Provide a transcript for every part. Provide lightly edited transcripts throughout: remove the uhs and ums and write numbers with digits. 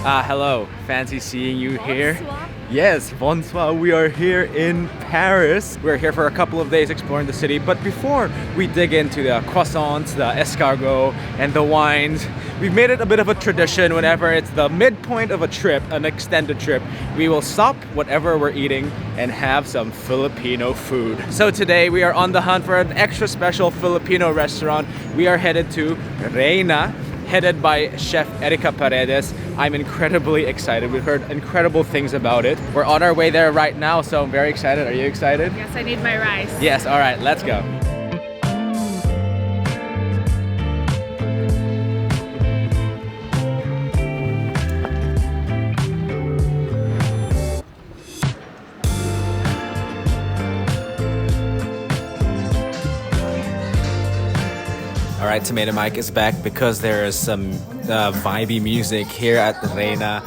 Hello. Fancy seeing you here. Yes, bonsoir. We are here in Paris. We're here for a couple of days exploring the city. But before we dig into the croissants, the escargot, and the wines, we've made it a bit of a tradition whenever it's the midpoint of a trip, an extended trip, we will stop whatever we're eating and have some Filipino food. So today we are on the hunt for an extra special Filipino restaurant. We are headed to Reyna, headed by Chef Erica Paredes. I'm incredibly excited. We've heard incredible things about it. We're on our way there right now, so I'm very excited. Are you excited? Yes, I need my rice. Yes, all right, let's go. All right, Tomato Mike is back because there is some vibey music here at the Reyna.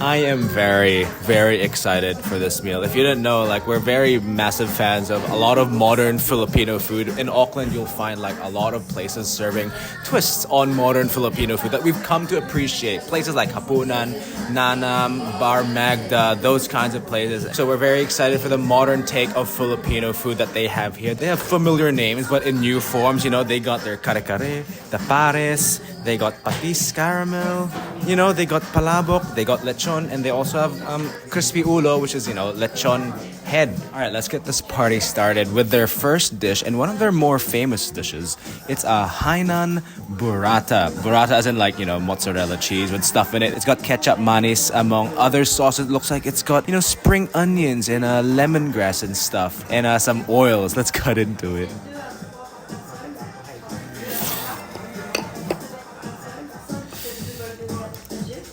I am very, very excited for this meal. If you didn't know, like, we're very massive fans of a lot of modern Filipino food. In Auckland, you'll find like a lot of places serving twists on modern Filipino food that we've come to appreciate. Places like Hapunan, Nanam, Bar Magda, those kinds of places. So we're very excited for the modern take of Filipino food that they have here. They have familiar names, but in new forms. You know, they got their kare-kare, tapares, they got Patis Caramel, you know, they got palabok, they got lechon, and they also have crispy ulo, which is, you know, lechon head. All right, let's get this party started with their first dish and one of their more famous dishes. It's a Hainan burrata. Burrata as in, like, you know, mozzarella cheese with stuff in it. It's got ketchup, manis, among other sauces. It looks like it's got, you know, spring onions and lemongrass and stuff, and some oils. Let's cut into it.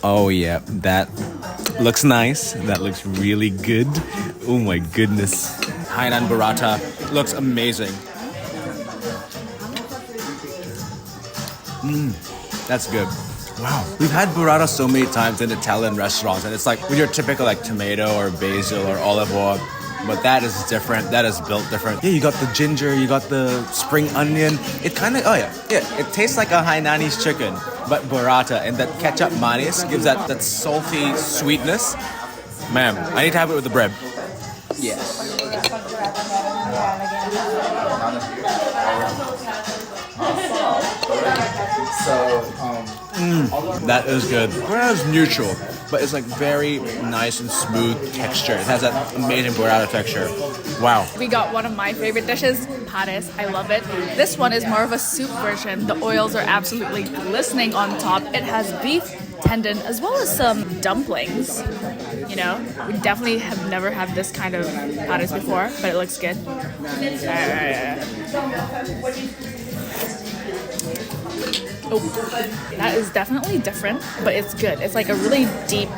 Oh yeah, that looks nice. That looks really good. Oh my goodness. Hainan burrata looks amazing. That's good. Wow. We've had burrata so many times in Italian restaurants, and it's like with your typical like tomato or basil or olive oil. But that is different. That is built different. Yeah, you got the ginger, you got the spring onion. It kind of, it tastes like a Hainanese chicken, but burrata, and that ketchup manis gives that salty sweetness. Man, I need to have it with the bread. Yes. That is good. Burrata is neutral, but it's like very nice and smooth texture. It has that amazing burrata texture. Wow. We got one of my favorite dishes, patis. I love it. This one is more of a soup version. The oils are absolutely glistening on top. It has beef tendon as well as some dumplings. You know, we definitely have never had this kind of patis before, but it looks good. Oh, that is definitely different, but it's good. It's like a really deep,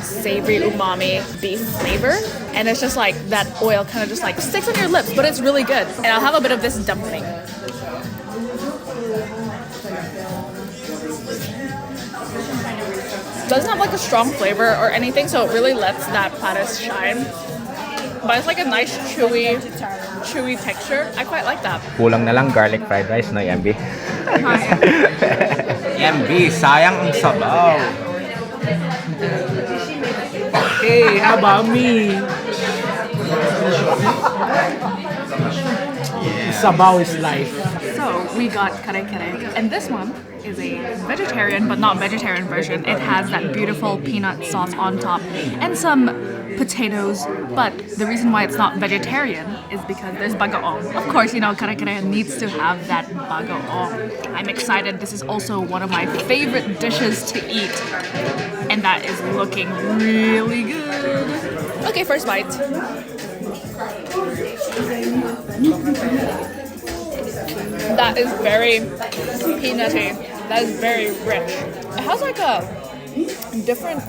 savory umami beef flavor, and it's just like that oil kind of just like sticks on your lips, but it's really good. And I'll have a bit of this dumpling. Doesn't have like a strong flavor or anything, so it really lets that patis shine. But it's like a nice chewy texture. I quite like that. Kulang na lang garlic fried rice, no, MB? MB, sayang ang sabaw. Hey, how about me? Sabaw is life. So we got kare-kare, and this one is a vegetarian but not vegetarian version. It has that beautiful peanut sauce on top and some potatoes, but the reason why it's not vegetarian is because there's bagaong. Of course, you know, kare-kare needs to have that bagaong. I'm excited. This is also one of my favorite dishes to eat, and that is looking really good. Okay, first bite. That is very peanutty. That is very rich. It has like a different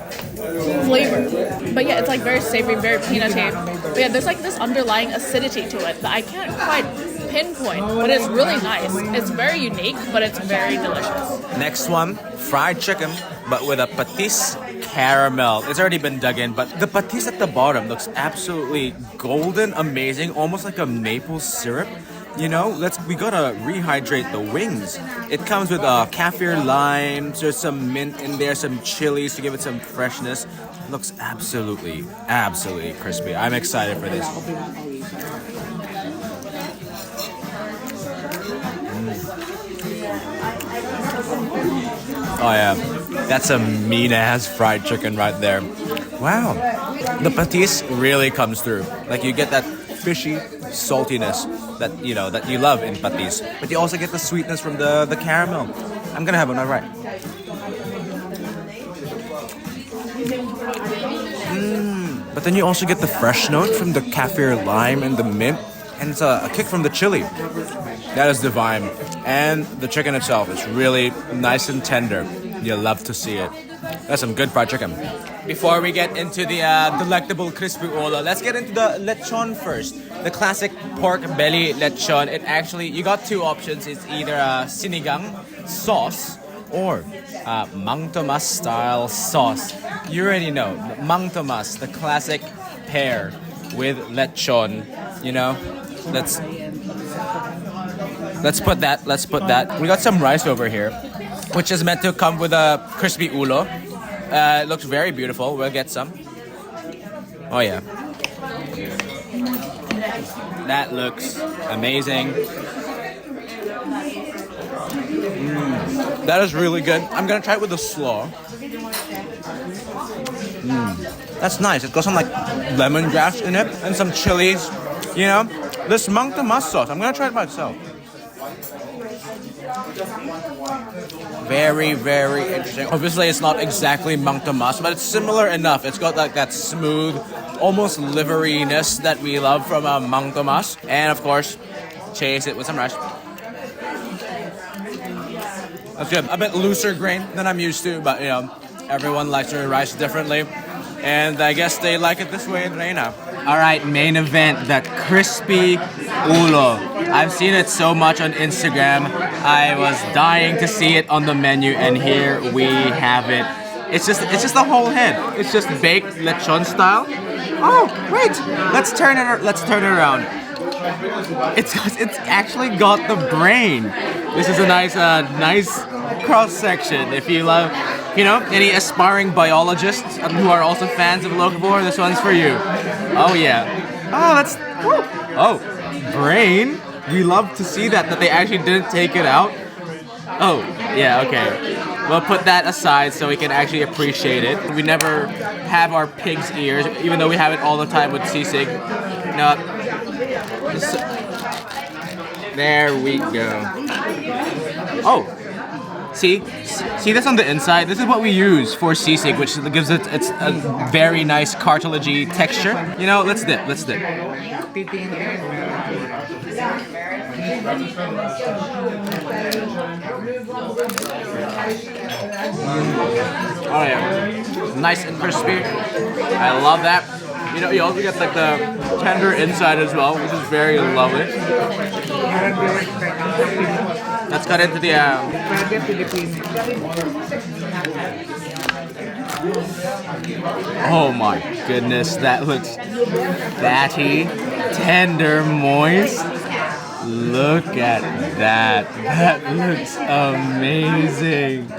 flavor, but yeah, it's like very savory, very peanutty. But yeah, there's like this underlying acidity to it that I can't quite pinpoint, but it's really nice. It's very unique, but it's very delicious. Next one, fried chicken, but with a patis caramel. It's already been dug in, but the patis at the bottom looks absolutely golden, amazing, almost like a maple syrup. You know, we gotta rehydrate the wings. It comes with kaffir lime, there's some mint in there, some chilies to give it some freshness. It looks absolutely crispy. I'm excited for this. Oh yeah, that's a mean-ass fried chicken right there. Wow, the patis really comes through. Like you get that fishy saltiness that you love in patis, but you also get the sweetness from the caramel. I'm gonna have one, alright. But then you also get the fresh note from the kaffir lime and the mint, and it's a kick from the chili. That is divine. And the chicken itself is really nice and tender. You love to see it. That's some good fried chicken. Before we get into the delectable crispy ulo, let's get into the lechon first. The classic pork belly lechon. It actually, you got two options. It's either a sinigang sauce or Mang Tomas style sauce. You already know, Mang Tomas, the classic pair with lechon. You know, let's put that. We got some rice over here, which is meant to come with a crispy ulo. It looks very beautiful. We'll get some. Oh yeah. That looks amazing. That is really good. I'm gonna try it with the slaw. That's nice. It's got some like lemongrass in it and some chilies. You know, this Mang Tomas sauce. I'm gonna try it by itself. Very interesting. Obviously, it's not exactly Mang Tomas, but it's similar enough. It's got like that smooth, almost liveriness that we love from Mang Tomas. And of course, chase it with some rice. That's good. A bit looser grain than I'm used to, but you know, everyone likes their rice differently. And I guess they like it this way in Reyna. Alright, main event, that crispy ulo. I've seen it so much on Instagram. I was dying to see it on the menu, and here we have it. It's just the whole head. It's just baked lechon style. Oh, wait. Let's turn it around. It's actually got the brain. This is a nice cross section. If you love, any aspiring biologists who are also fans of Locavore, this one's for you. Oh yeah. Oh, brain. We love to see that they actually didn't take it out. Oh, yeah, okay. We'll put that aside so we can actually appreciate it. We never have our pig's ears, even though we have it all the time with sisig. No. There we go. Oh, see this on the inside? This is what we use for sisig, which gives it a very nice cartilagey texture. Let's dip. Oh yeah, nice and crispy. I love that. You also get like the tender inside as well, which is very lovely. Let's cut into the Oh my goodness, that looks fatty, tender, moist. Look at that. That looks amazing.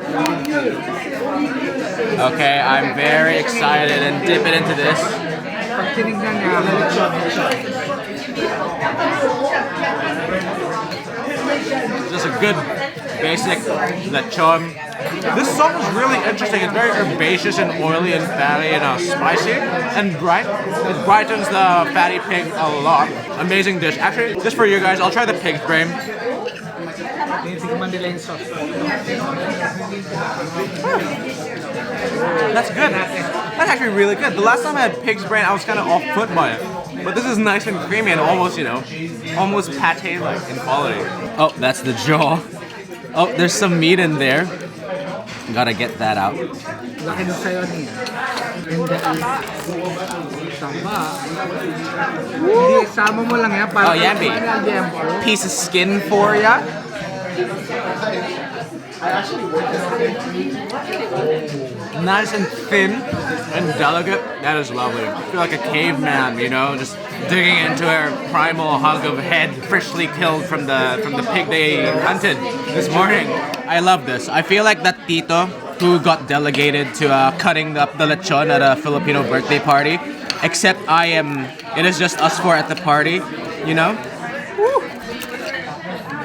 Okay, I'm very excited and dip it into this. Just a good basic lechon. This sauce is really interesting. It's very herbaceous and oily and fatty and spicy and bright. It brightens the fatty pig a lot. Amazing dish. Actually, just for you guys, I'll try the pig's brain. That's good. That's actually really good. The last time I had pig's brain, I was kind of off put by it. But this is nice and creamy and almost, almost pate-like in quality. Oh, that's the jaw. Oh, there's some meat in there. Gotta get that out. Oh, yummy. Piece of skin for ya. nice and thin and delicate. That is lovely. I feel like a caveman, you know, just digging into a primal hunk of head freshly killed from the pig they hunted this morning. I love this. I feel like that tito who got delegated to cutting up the lechon at a Filipino birthday party. Except it is just us four at the party, you know? Woo.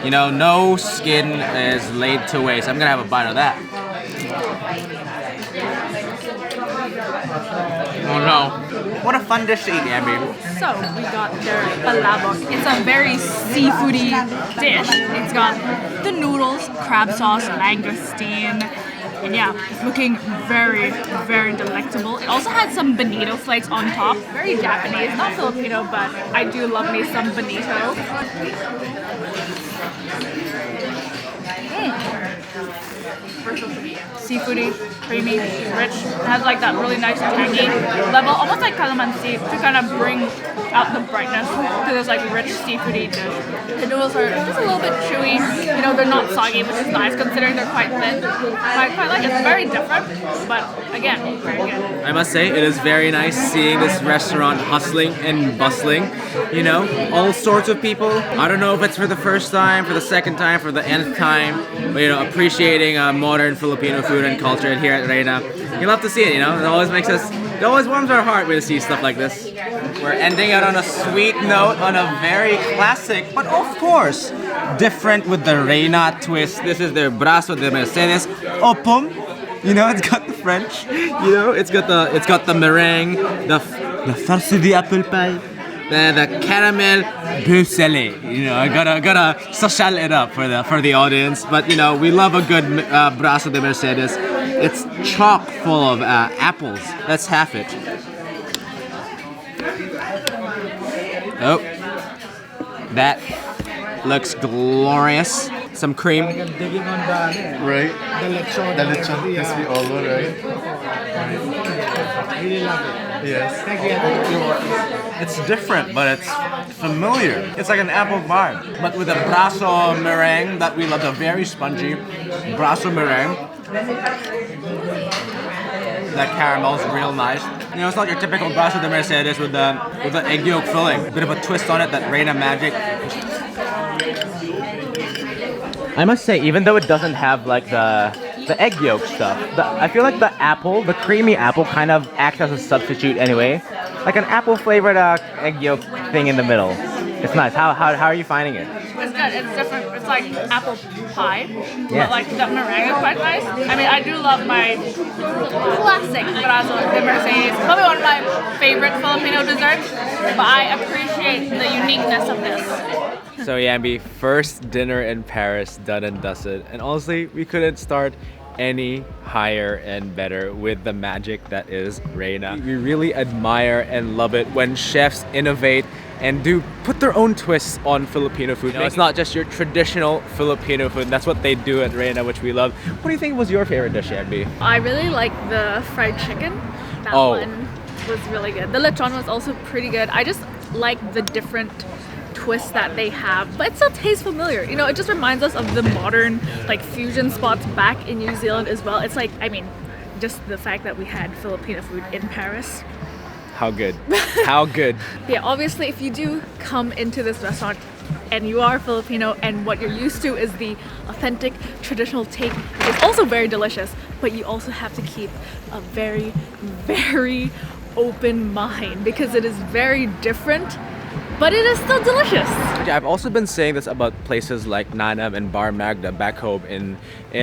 You know, no skin is laid to waste. I'm gonna have a bite of that. Oh no. What a fun dish to eat, Amby. So we got their palabok. It's a very seafoody dish. It's got the noodles, crab sauce, langoustine, and yeah, it's looking very, very delectable. It also had some bonito flakes on top. Very Japanese, not Filipino, but I do love me some bonito. Seafoody, creamy, rich. It has like that really nice tangy level, almost like calamansi, to kind of bring out the brightness to this like rich seafoody dish. The noodles are just a little bit chewy. You know, they're not soggy, which is nice considering they're quite thin. I quite like it. It's very different, but again, very good. I must say, it is very nice seeing this restaurant hustling and bustling. You know, all sorts of people. I don't know if it's for the first time, for the second time, for the nth time, but you know, appreciating modern Filipino food and culture here at Reyna. You love to see it, you know. It always warms our heart when we see stuff like this. We're ending it on a sweet note, on a very classic, but of course, different with the Reyna twist. This is their brazo de Mercedes opum. You know, it's got the French. You know, it's got the meringue, the farce de apple pie, the caramel beurre salé. You know, I gotta social it up for the audience. But you know, we love a good brazo de Mercedes. It's chock full of apples. Let's have it. Oh, that looks glorious. Some cream. Digging on Right? the lechon. The lechon crispy olo, right? Really love it. Yes. Thank you. It's different, but it's familiar. It's like an apple vibe, but with a brazo meringue that we love, the very spongy brazo meringue. That caramel's real nice. You know, it's not your typical brazo de Mercedes with the egg yolk filling. A bit of a twist on it, that Reyna magic. I must say, even though it doesn't have like the egg yolk stuff, I feel like the creamy apple kind of acts as a substitute anyway. Like an apple flavored egg yolk thing in the middle. It's nice. How are you finding it? It's good. It's different. It's like apple pie, Yeah. but like the meringue is quite nice. I mean, I do love my classic brazo de Mercedes. Probably one of my favorite Filipino desserts, but I appreciate the uniqueness of this. So Yambi, first dinner in Paris, done and dusted. And honestly, we couldn't start any higher and better with the magic that is Reyna. We really admire and love it when chefs innovate and do put their own twists on Filipino food. You know, it's not just your traditional Filipino food. That's what they do at Reyna, which we love. What do you think was your favorite dish, Yambi? I really like the fried chicken. That one was really good. The lechon was also pretty good. I just like the different twists that they have, but it still tastes familiar. You know, it just reminds us of the modern like fusion spots back in New Zealand as well. It's like, I mean, just the fact that we had Filipino food in Paris. How good? How good? Yeah, obviously if you do come into this restaurant and you are Filipino and what you're used to is the authentic traditional take, it's also very delicious, but you also have to keep a very, very open mind because it is very different, but it is still delicious. I've also been saying this about places like Nanam and Bar Magda back home in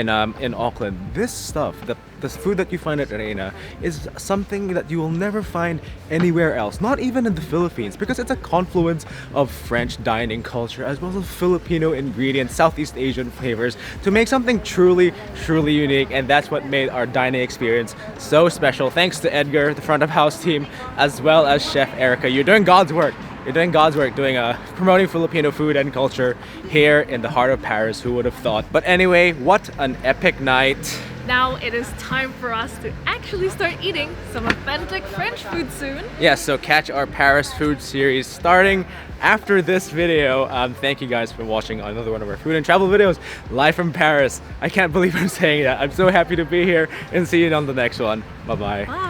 Auckland. This stuff, the food that you find at Reyna, is something that you will never find anywhere else, not even in the Philippines, because it's a confluence of French dining culture as well as Filipino ingredients, Southeast Asian flavors to make something truly, truly unique. And that's what made our dining experience so special. Thanks to Edgar, the front of house team, as well as Chef Erica. You're doing God's work. You're doing God's work, promoting Filipino food and culture here in the heart of Paris. Who would have thought? But anyway, what an epic night. now it is time for us to actually start eating some authentic French food soon. Yeah, so catch our Paris food series starting after this video. Thank you guys for watching another one of our food and travel videos live from Paris. I can't believe I'm saying that. I'm so happy to be here and see you on the next one. Bye-bye. Bye.